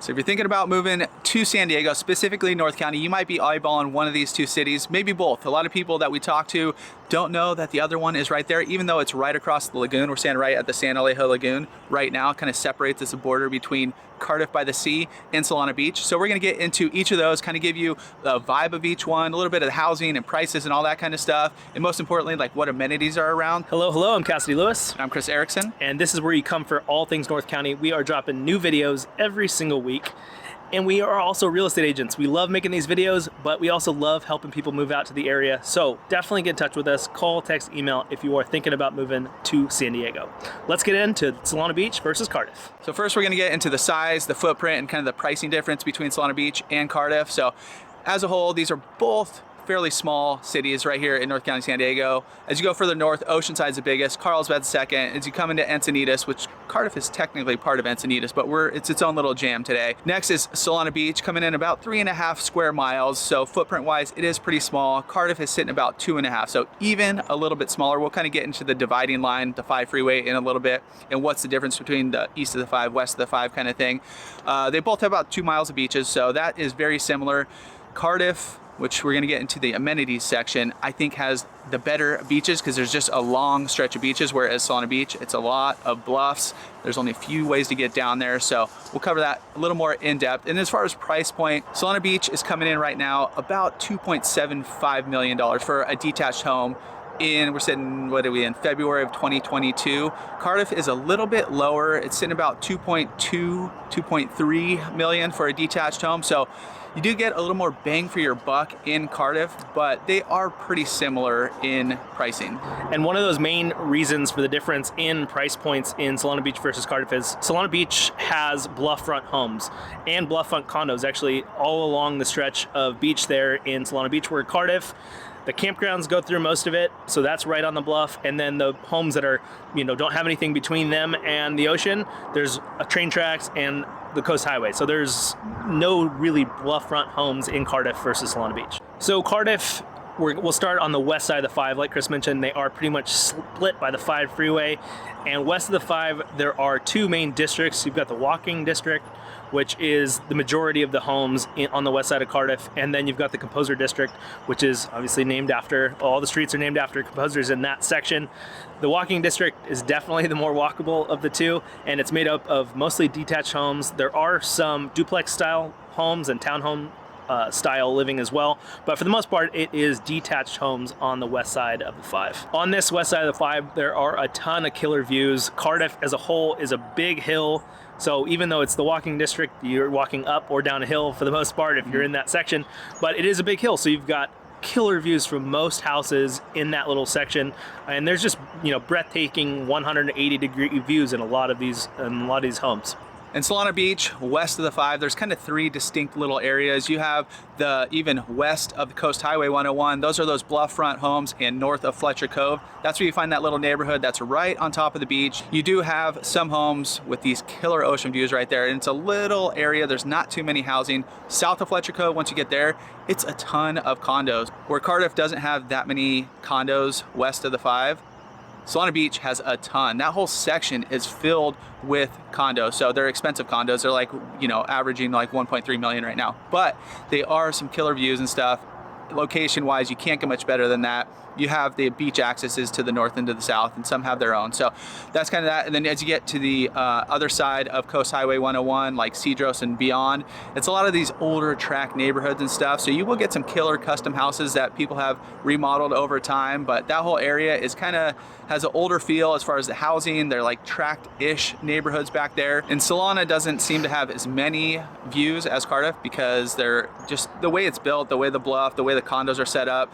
So if you're thinking about moving to San Diego, specifically North County, you might be eyeballing one of these two cities, maybe both. A lot of people that we talk to don't know that the other one is right there, even though it's right across the lagoon. We're standing right at the San Alejo Lagoon right now. It kind of separates as a border between Cardiff-by-the-Sea and Solana Beach. So we're gonna get into each of those, kind of give you the vibe of each one, a little bit of the housing and prices and all that kind of stuff. And most importantly, like what amenities are around. Hello, I'm Cassidy Lewis. And I'm Chris Erickson. And this is where you come for all things North County. We are dropping new videos every single week. And we are also real estate agents. We love making these videos, but we also love helping people move out to the area. So definitely get in touch with us. Call, text, email if you are thinking about moving to San Diego. Let's get into Solana Beach versus Cardiff. So first we're gonna get into the size, the footprint, and kind of the pricing difference between Solana Beach and Cardiff. So as a whole, these are both fairly small cities right here in North County, San Diego. As you go further north, Oceanside's the biggest, Carlsbad's second. As you come into Encinitas, which Cardiff is technically part of Encinitas, but it's its own little jam today. Next is Solana Beach, coming in about 3.5 square miles. So footprint wise, it is pretty small. Cardiff is sitting about 2.5, so even a little bit smaller. We'll kind of get into the dividing line, the 5 freeway in a little bit, and what's the difference between the east of the 5, west of the 5 kind of thing. They both have about 2 miles of beaches, so that is very similar. Cardiff, which we're gonna get into the amenities section, I think has the better beaches because there's just a long stretch of beaches, whereas Solana Beach, it's a lot of bluffs. There's only a few ways to get down there, so we'll cover that a little more in depth. And as far as price point, Solana Beach is coming in right now about $2.75 million for a detached home. We're sitting, what are we in, February of 2022. Cardiff is a little bit lower. It's sitting about 2.3 million for a detached home. So you do get a little more bang for your buck in Cardiff, but they are pretty similar in pricing. And one of those main reasons for the difference in price points in Solana Beach versus Cardiff is Solana Beach has bluff front homes and bluff front condos actually all along the stretch of beach there in Solana Beach, where Cardiff, the campgrounds go through most of it, so that's right on the bluff, and then the homes that are, don't have anything between them and the ocean, there's train tracks and the coast highway. So there's no really bluff front homes in Cardiff versus Solana Beach. So Cardiff, we'll start on the west side of the 5. Like Chris mentioned, they are pretty much split by the 5 freeway. And west of the 5, there are 2 main districts. You've got the walking district, which is the majority of the homes on the west side of Cardiff. And then you've got the Composer District, which is obviously named after, all the streets are named after composers in that section. The walking district is definitely the more walkable of the two, and it's made up of mostly detached homes. There are some duplex style homes and townhome style living as well, but for the most part it is detached homes on the west side of the 5. On this west side of the 5, there are a ton of killer views. Cardiff as a whole is a big hill, so even though it's the walking district, you're walking up or down a hill for the most part if you're in that section, but it is a big hill, so you've got killer views from most houses in that little section, and there's just breathtaking 180-degree views in a lot of these homes. In Solana Beach, west of the 5, there's kind of 3 distinct little areas. You have the even west of the Coast Highway 101. Those are those bluff front homes, and north of Fletcher Cove. That's where you find that little neighborhood that's right on top of the beach. You do have some homes with these killer ocean views right there, and it's a little area. There's not too many housing. South of Fletcher Cove, once you get there, it's a ton of condos. Where Cardiff doesn't have that many condos west of the 5, Solana Beach has a ton. That whole section is filled with condos. So they're expensive condos. They're like, averaging like 1.3 million right now. But they are some killer views and stuff. Location wise, you can't get much better than that. You have the beach accesses to the north and to the south, and some have their own. So that's kind of that. And then as you get to the other side of Coast Highway 101, like Cedros and beyond, it's a lot of these older tract neighborhoods and stuff. So you will get some killer custom houses that people have remodeled over time, but that whole area is has an older feel as far as the housing. They're like tract-ish neighborhoods back there. And Solana doesn't seem to have as many views as Cardiff because they're just the way it's built, the way the bluff, the way the condos are set up.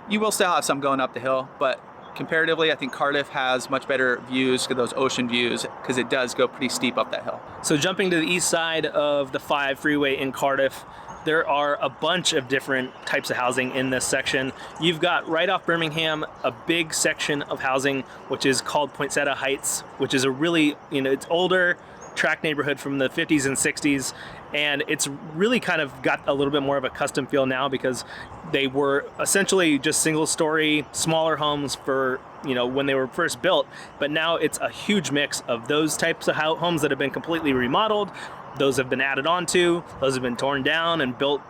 You will still have some going up the hill, but comparatively, I think Cardiff has much better views, those ocean views, because it does go pretty steep up that hill. So jumping to the east side of the 5 freeway in Cardiff, there are a bunch of different types of housing in this section. You've got right off Birmingham, a big section of housing, which is called Poinsettia Heights, which is a really, it's older tract neighborhood from the 50s and 60s. And it's really kind of got a little bit more of a custom feel now because they were essentially just single story, smaller homes for, when they were first built. But now it's a huge mix of those types of homes that have been completely remodeled those have been added onto, those have been torn down and built,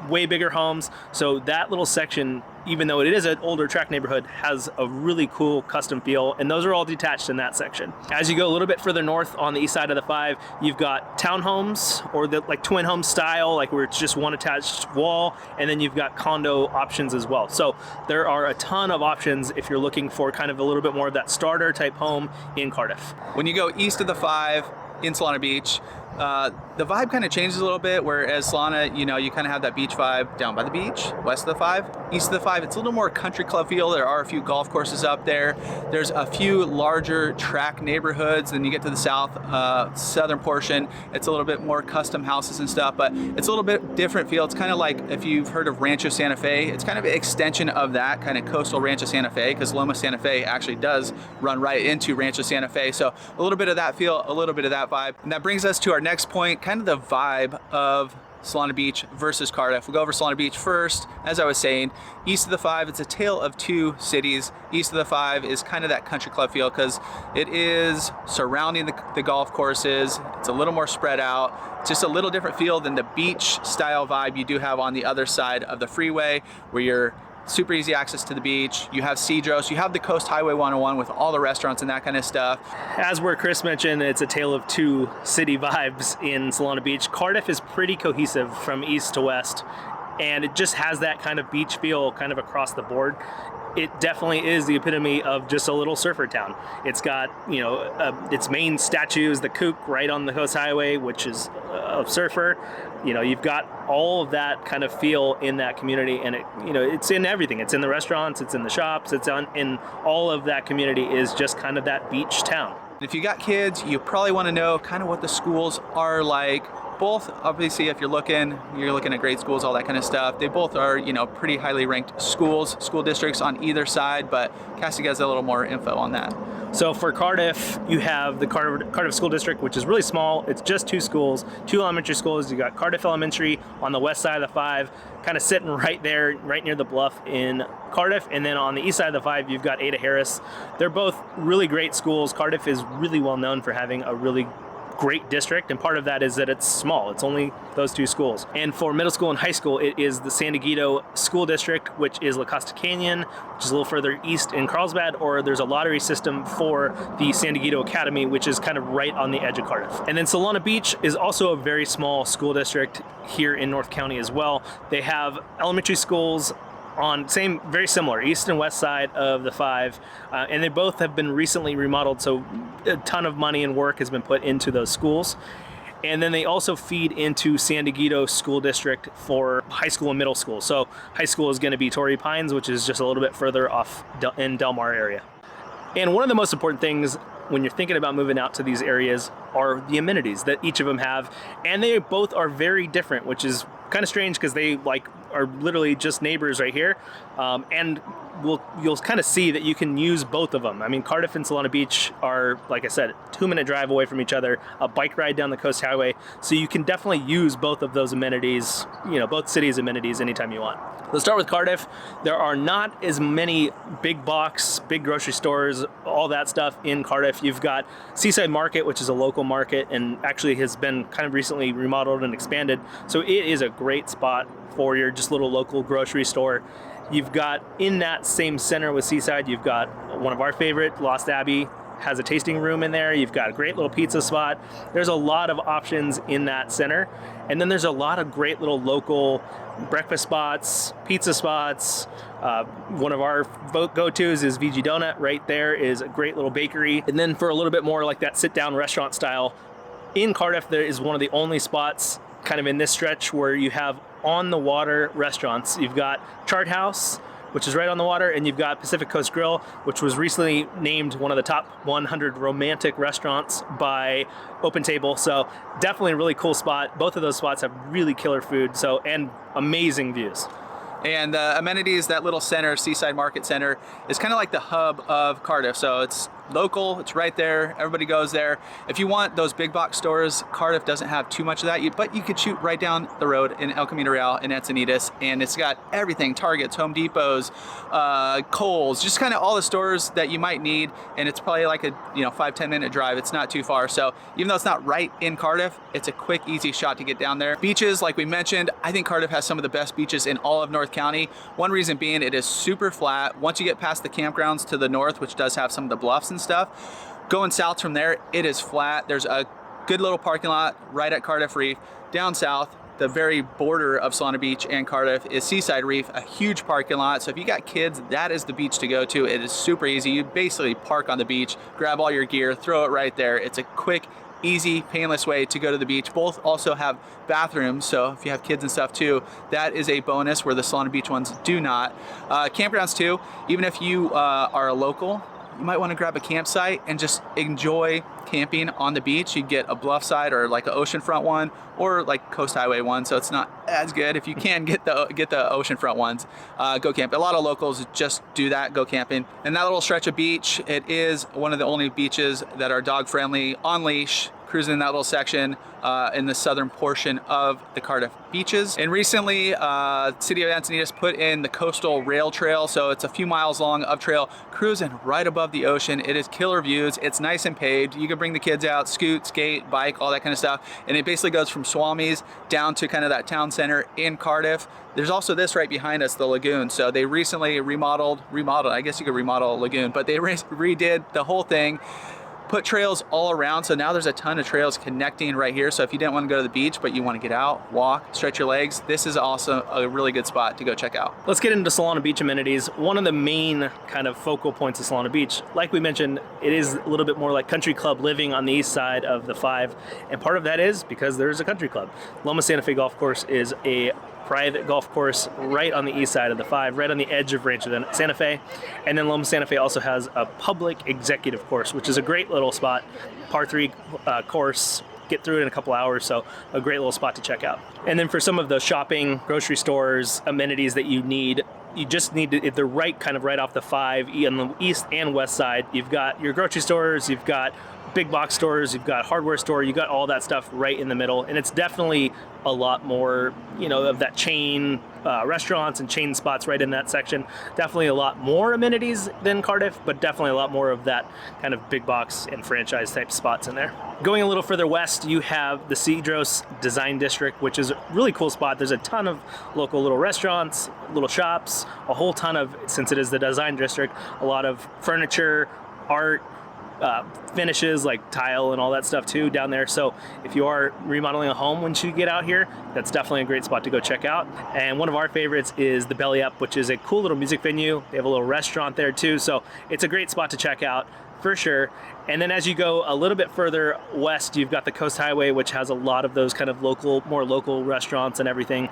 way bigger homes. So that little section, even though it is an older tract neighborhood, has a really cool custom feel, and those are all detached in that section. As you go a little bit further north on the east side of the 5, you've got townhomes, or the twin home style, like where it's just one attached wall, and then you've got condo options as well. So there are a ton of options if you're looking for kind of a little bit more of that starter type home in Cardiff. When you go east of the 5 in Solana Beach, the vibe kind of changes a little bit, whereas Solana, you kind of have that beach vibe down by the beach. West of the 5, east of the 5, it's a little more country club feel. There are a few golf courses up there. There's a few larger track neighborhoods. Then you get to the southern portion, it's a little bit more custom houses and stuff, but it's a little bit different feel. It's kind of like if you've heard of Rancho Santa Fe, it's kind of an extension of that kind of coastal Rancho Santa Fe, because Loma Santa Fe actually does run right into Rancho Santa Fe. So a little bit of that feel, a little bit of that vibe. And that brings us to our next point, kind of the vibe of Solana Beach versus Cardiff. We'll go over Solana Beach first. As I was saying, east of the 5, it's a tale of two cities. East of the 5 is kind of that country club feel because it is surrounding the golf courses. It's a little more spread out. It's just a little different feel than the beach style vibe you do have on the other side of the freeway, where you're super easy access to the beach. You have Cedros, you have the Coast Highway 101 with all the restaurants and that kind of stuff. As where Chris mentioned, it's a tale of two city vibes in Solana Beach. Cardiff is pretty cohesive from east to west, and it just has that kind of beach feel kind of across the board. It definitely is the epitome of just a little surfer town. It's got, its main statue is the Kook right on the Coast Highway, which is a surfer. You've got all of that kind of feel in that community, and it's in everything. It's in the restaurants, it's in the shops, in all of that community is just kind of that beach town. If you got kids, you probably want to know kind of what the schools are like. Both, obviously, if you're looking at great schools, all that kind of stuff. They both are, pretty highly ranked schools, school districts on either side, but Cassidy has a little more info on that. So for Cardiff, you have the Cardiff School District, which is really small. It's just 2 schools, 2 elementary schools. You got Cardiff Elementary on the west side of the 5, kind of sitting right there, right near the bluff in Cardiff. And then on the east side of the 5, you've got Ada Harris. They're both really great schools. Cardiff is really well known for having a really great district, and part of that is that it's small. It's only those 2 schools. And for middle school and high school, it is the San Diego School District, which is La Costa Canyon, which is a little further east in Carlsbad, or there's a lottery system for the San Diego Academy, which is kind of right on the edge of Cardiff. And then Solana Beach is also a very small school district here in North County as well. They have elementary schools on very similar east and west side of the 5, and they both have been recently remodeled, so a ton of money and work has been put into those schools. And then they also feed into San Diego School District for high school and middle school. So high school is going to be Torrey Pines, which is just a little bit further off in Del Mar area. And one of the most important things when you're thinking about moving out to these areas are the amenities that each of them have, and they both are very different, which is kind of strange because they are literally just neighbors right here, and you'll kind of see that you can use both of them. I mean, Cardiff and Solana Beach are, like I said, 2-minute drive away from each other, a bike ride down the Coast Highway, so you can definitely use both of those amenities, both cities' amenities anytime you want. Let's start with Cardiff. There are not as many big box, big grocery stores, all that stuff in Cardiff. You've got Seaside Market, which is a local market and actually has been kind of recently remodeled and expanded, so it is a great spot for your just little local grocery store. You've got, in that same center with Seaside, you've got one of our favorite, Lost Abbey, has a tasting room in there. You've got a great little pizza spot. There's a lot of options in that center. And then there's a lot of great little local breakfast spots, pizza spots. One of our go-tos is VG Donut. Right there is a great little bakery. And then for a little bit more like that sit-down restaurant style, in Cardiff, there is one of the only spots kind of in this stretch where you have on-the-water restaurants. You've got Chart House, which is right on the water, and you've got Pacific Coast Grill, which was recently named one of the top 100 romantic restaurants by Open Table. So definitely a really cool spot. Both of those spots have really killer food, and amazing views. And the amenities, that little center, Seaside Market Center, is kind of like the hub of Cardiff. So it's local. It's right there. Everybody goes there. If you want those big box stores, Cardiff doesn't have too much of that, but you could shoot right down the road in El Camino Real in Encinitas, and it's got everything: Targets, Home Depots, Kohl's, just kind of all the stores that you might need. And it's probably like a 5-10 minute drive. It's not too far. So even though it's not right in Cardiff, it's a quick, easy shot to get down there. Beaches, like we mentioned, I think Cardiff has some of the best beaches in all of North County. One reason being it is super flat. Once you get past the campgrounds to the north, which does have some of the bluffs and stuff, going south from there, it is flat. There's a good little parking lot right at Cardiff Reef. Down south, the very border of Solana Beach and Cardiff, is Seaside Reef, a huge parking lot. So if you got kids, that is the beach to go to. It is super easy. You basically park on the beach, grab all your gear, throw it right there. It's a quick, easy, painless way to go to the beach. Both also have bathrooms, so if you have kids and stuff too, that is a bonus where the Solana Beach ones do not. Campgrounds too, even if you are a local, you might want to grab a campsite and just enjoy camping on the beach. You get a bluff side or like an oceanfront one, or like Coast Highway one, so it's not as good. If you can get the oceanfront ones, go camp. A lot of locals just do that, go camping. And that little stretch of beach, it is one of the only beaches that are dog friendly, on leash, cruising in that little section in the southern portion of the Cardiff beaches. And recently, City of Encinitas put in the coastal rail trail, so it's a few miles long of trail, cruising right above the ocean. It is killer views. It's nice and paved. You can bring the kids out, scoot, skate, bike, all that kind of stuff. And it basically goes from Swami's down to kind of that town center in Cardiff. There's also this right behind us, the lagoon. So they recently remodeled, I guess you could remodel a lagoon, but they redid the whole thing, put trails all around. So now there's a ton of trails connecting right here. So if you didn't want to go to the beach, but you want to get out, walk, stretch your legs, this is also a really good spot to go check out. Let's get into Solana Beach amenities. One of the main kind of focal points of Solana Beach, like we mentioned, it is a little bit more like country club living on the east side of the 5. And part of that is because there's a country club. Loma Santa Fe Golf Course is a private golf course right on the east side of the 5, right on the edge of Rancho Santa Fe. And then Loma Santa Fe also has a public executive course, which is a great little spot, par 3 course, get through it in a couple hours, so a great little spot to check out. And then for some of the shopping, grocery stores, amenities that you need, you just need to, if they're right off the 5 on the east and west side, you've got your grocery stores, you've got big box stores, you've got hardware store, you got all that stuff right in the middle. And it's definitely a lot more, of that chain restaurants and chain spots right in that section. Definitely a lot more amenities than Cardiff, but definitely a lot more of that kind of big box and franchise type spots in there. Going a little further west, you have the Cedros Design District, which is a really cool spot. There's a ton of local little restaurants, little shops, a whole ton of, since it is the Design District, a lot of furniture, art, finishes like tile and all that stuff too down there. So if you are remodeling a home once you get out here, that's definitely a great spot to go check out. And one of our favorites is the Belly Up, which is a cool little music venue. They have a little restaurant there too, so it's a great spot to check out for sure. And then as you go a little bit further west, you've got the Coast Highway, which has a lot of those kind of more local restaurants and everything.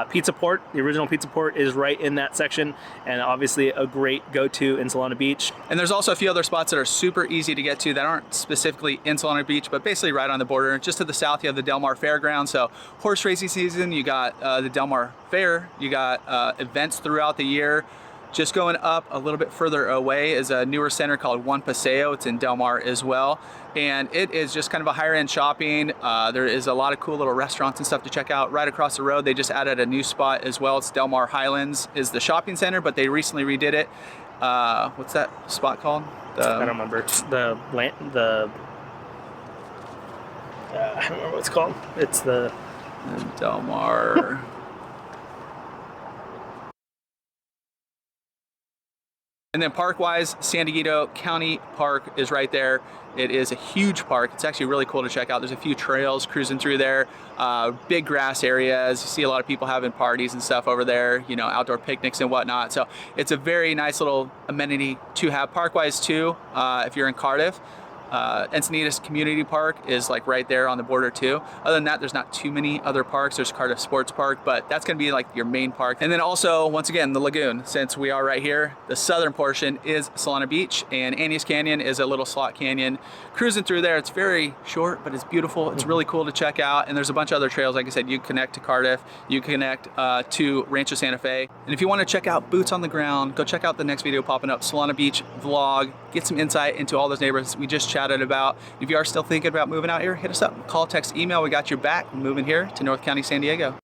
Pizza Port, the original Pizza Port, is right in that section, and obviously a great go-to in Solana Beach. And there's also a few other spots that are super easy to get to that aren't specifically in Solana Beach, but basically right on the border. Just to the south, you have the Del Mar Fairgrounds. So horse racing season, you got the Del Mar Fair, you got events throughout the year. Just going up a little bit further away is a newer center called One Paseo. It's in Del Mar as well. And it is just kind of a higher end shopping. There is a lot of cool little restaurants and stuff to check out. Right across the road, they just added a new spot as well. It's Del Mar Highlands is the shopping center, but they recently redid it. What's that spot called? I don't remember. I don't remember what it's called. It's the Del Mar... And then park-wise, San Diego County Park is right there. It is a huge park. It's actually really cool to check out. There's a few trails cruising through there, big grass areas. You see a lot of people having parties and stuff over there, outdoor picnics and whatnot. So it's a very nice little amenity to have park-wise too. If you're in Cardiff, Encinitas Community Park is like right there on the border too. Other than that, there's not too many other parks. There's Cardiff Sports Park, but that's gonna be like your main park. And then also, once again, the lagoon. Since we are right here, the southern portion is Solana Beach, and Annie's Canyon is a little slot canyon. Cruising through there, it's very short, but it's beautiful. It's really cool to check out. And there's a bunch of other trails. Like I said, you can connect to Cardiff, you can connect to Rancho Santa Fe. And if you wanna check out boots on the ground, go check out the next video popping up, Solana Beach vlog. Get some insight into all those neighborhoods we just chatted about. If you are still thinking about moving out here, hit us up. Call, text, email. We got your back. Moving here to North County, San Diego.